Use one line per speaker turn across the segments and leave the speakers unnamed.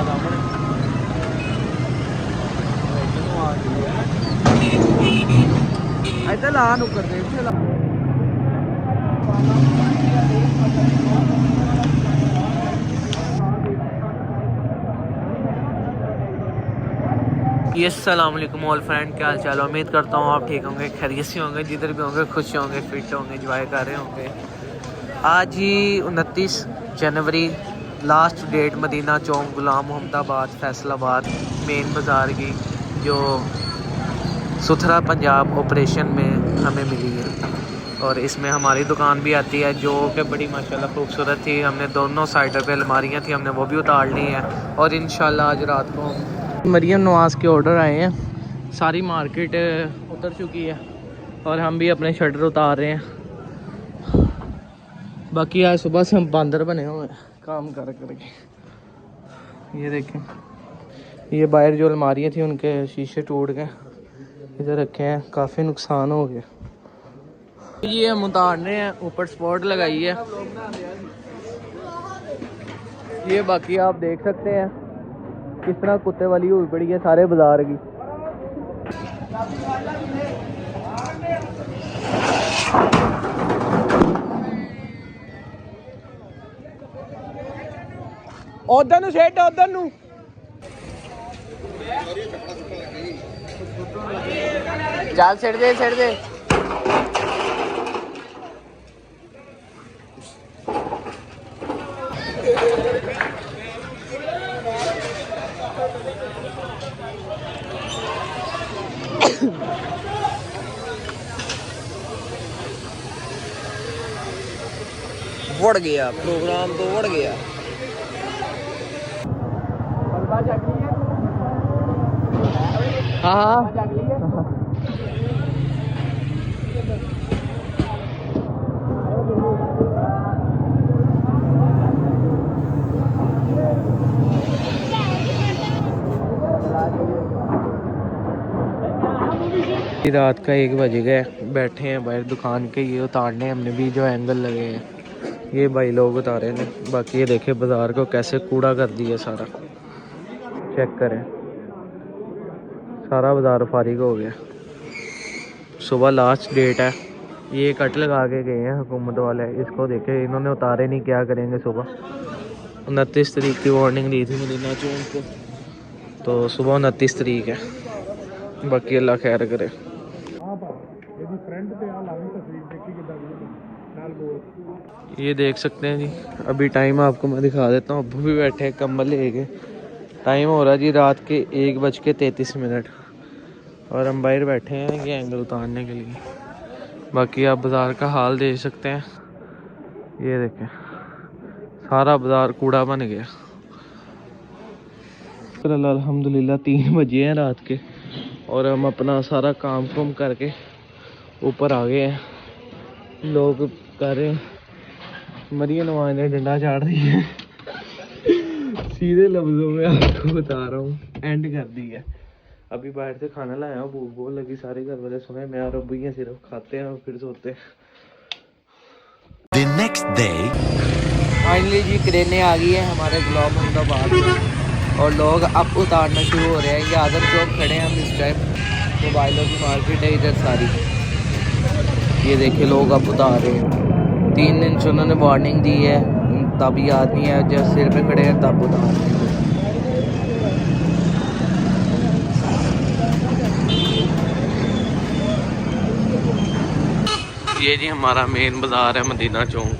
ਆ ਸਾਹਮਣੇ ਇੱਥੇ ਲਾ ਨੁੱਕਰ ਦੇ ਇੱਥੇ ਲਾ अस्सलाम वालेकुम ऑल फ्रेंड, क्या हाल चाल। उम्मीद करता हूँ आप ठीक होंगे, खैरियत से होंगे, जिधर भी होंगे खुश होंगे, फिट होंगे, एंजॉय कर रहे होंगे। आज ही 29 जनवरी लास्ट डेट मदीना चौक गुलाम मोहम्मदाबाद फैसलाबाद मेन बाज़ार की जो सुथरा पंजाब ऑपरेशन में हमें मिली है और इसमें हमारी दुकान भी आती है जो कि बड़ी माशाल्लाह खूबसूरत थी। हमने दोनों साइडों पे अलमारियाँ थी, हमने वो भी उतार ली हैं और इंशाल्लाह आज रात को मरियम नवाज़ के ऑर्डर आए हैं। सारी मार्केट उतर चुकी है और हम भी अपने शटर उतार रहे हैं। बाकी आज सुबह से हम बंदर बने हुए हैं काम कर करके। ये देखें, ये बाहर जो अलमारियाँ थी उनके शीशे टूट गए, इधर रखे हैं, काफ़ी नुकसान हो गया। ये हम उतारने हैं, ऊपर स्पॉट लगाई है ये। बाकी आप देख सकते हैं किस तरह कुत्ते वाली हुई पड़ी है सारे बाजार की। उधर नु सेट उधर नु चल सेट दे सेट दे। उड़ गया प्रोग्राम तो उड़ गया। हाँ रात का 1 बज गए, बैठे हैं बाहर दुकान के। ये उतारने हमने भी जो एंगल लगे हैं, ये भाई लोग उतारे हैं। बाकी ये देखे बाज़ार को कैसे कूड़ा कर दिया सारा, चेक करें, सारा बाज़ार फारिग हो गया। सुबह लास्ट डेट है, ये कट लगा के गए हैं हुकूमत वाले, इसको देखे इन्होंने उतारे नहीं, क्या करेंगे। सुबह 29 तारीख की वार्निंग दी थी मदीना चौक को, तो सुबह 29 तारीख है। बाकी अल्लाह खैर करे। ये देख सकते हैं जी, अभी टाइम आपको मैं दिखा देता हूँ। अबू भी बैठे हैं कम्बल लेके। टाइम हो रहा है जी रात के 1:33 और हम बाहर बैठे हैं ये एंगल उतारने के लिए। बाकी आप बाज़ार का हाल देख सकते हैं, ये देखें सारा बाज़ार कूड़ा बन गया। अल्हम्दुलिल्लाह 3 बजे हैं रात के और हम अपना सारा काम कुम करके ऊपर आ गए हैं। लोग कर रहे हैं, मरियम नवाज़ ने डंडा चाड़ रही है सीधे लफ्ज़ों में आपको बता रहा हूँ, एंड कर दी है। अभी बाहर से खाना लाया हूँ, भूख बहुत लगी, सारे घर वाले सोए, मैं और अब्बू ही सिर्फ खाते हैं और फिर सोते हैं। The next day फाइनली जी क्रेनें आ गई है हमारे गुलाम मोहम्मदाबाद में और लोग अब उतारना शुरू हो रहे हैं। ये आदम चौक खड़े हैं हम इस टाइम, मोबाइलों की मार्केट है इधर सारी। ये देखे लोग अब उतार रहे हैं। 3 दिन से उन्होंने वार्निंग दी है, तब याद नहीं है, जब सिर पे खड़े हैं तब उतार रहे हैं। ये जी हमारा मेन बाज़ार है मदीना चौक।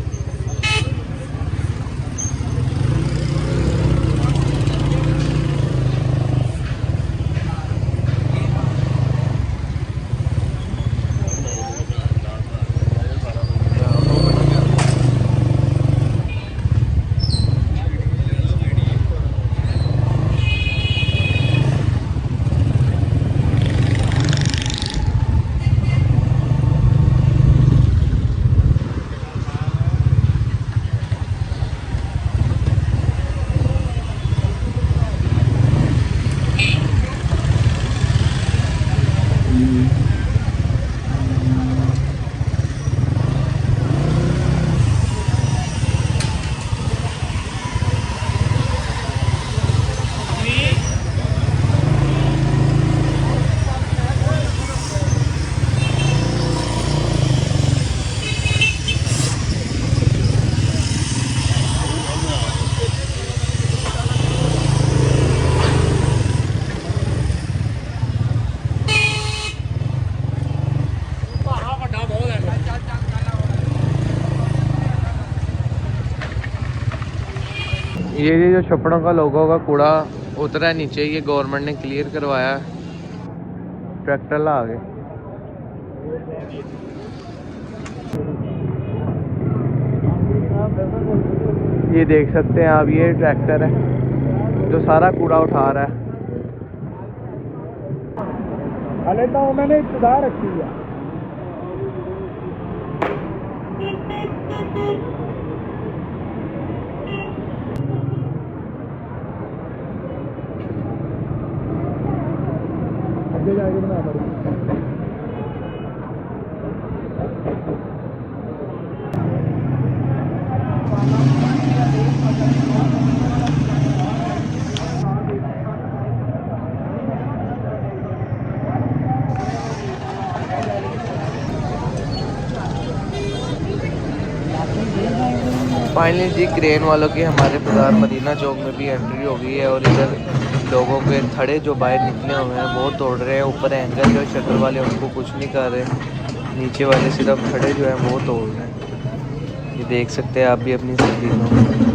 ये जो छप्पड़ों का लोगों का कूड़ा उतरा है नीचे, ये गवर्नमेंट ने क्लियर करवाया। ट्रैक्टर ला गए। ये देख सकते हैं आप, ये ट्रैक्टर है जो सारा कूड़ा उठा रहा है।
हाले तो उन्होंने इब्तदा रखी है। आगे जाके बना पड़ेगी।
फाइनली जी क्रेन वालों की हमारे बाजार मदीना चौक में भी एंट्री हो गई है और इधर लोगों के थड़े जो बाहर निकले हुए हैं वो तोड़ रहे हैं। ऊपर एंगल जो शटर वाले उनको कुछ नहीं कर रहे, नीचे वाले सिर्फ थड़े जो हैं वो तोड़ रहे हैं। ये देख सकते हैं आप भी अपनी स्क्रीनों में।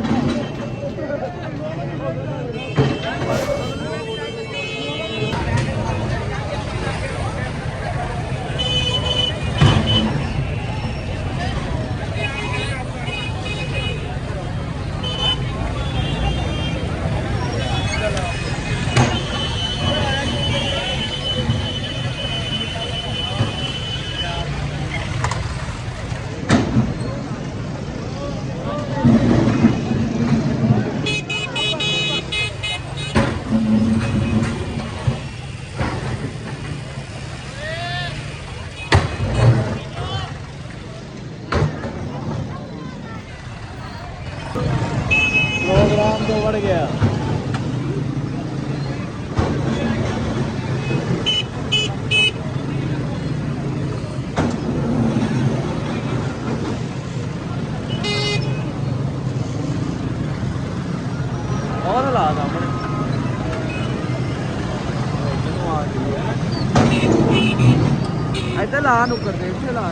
प्रोग्राम तो बढ़ गया। और ला सामने इधर ला नुक्कर दे इधर ला।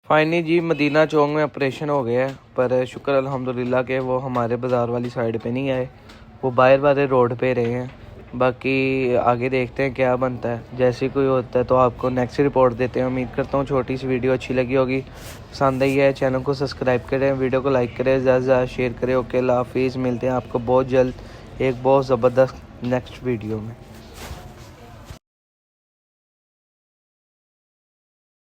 फाइनली जी मदीना चौक में ऑपरेशन हो गया है, पर शुक्र अल्हम्दुलिल्लाह के वो हमारे बाज़ार वाली साइड पे नहीं आए, वो बाहर वाले रोड पे रहे हैं। बाकी आगे देखते हैं क्या बनता है। जैसे कोई होता है तो आपको नेक्स्ट रिपोर्ट देते हैं। उम्मीद करता हूँ छोटी सी वीडियो अच्छी लगी होगी, पसंद आई है। चैनल को सब्सक्राइब करें, वीडियो को लाइक करें, ज़्यादा से ज़्यादा शेयर करें। ओके, अल्लाह हाफिज़। मिलते हैं आपको बहुत जल्द एक बहुत ज़बरदस्त नेक्स्ट वीडियो में।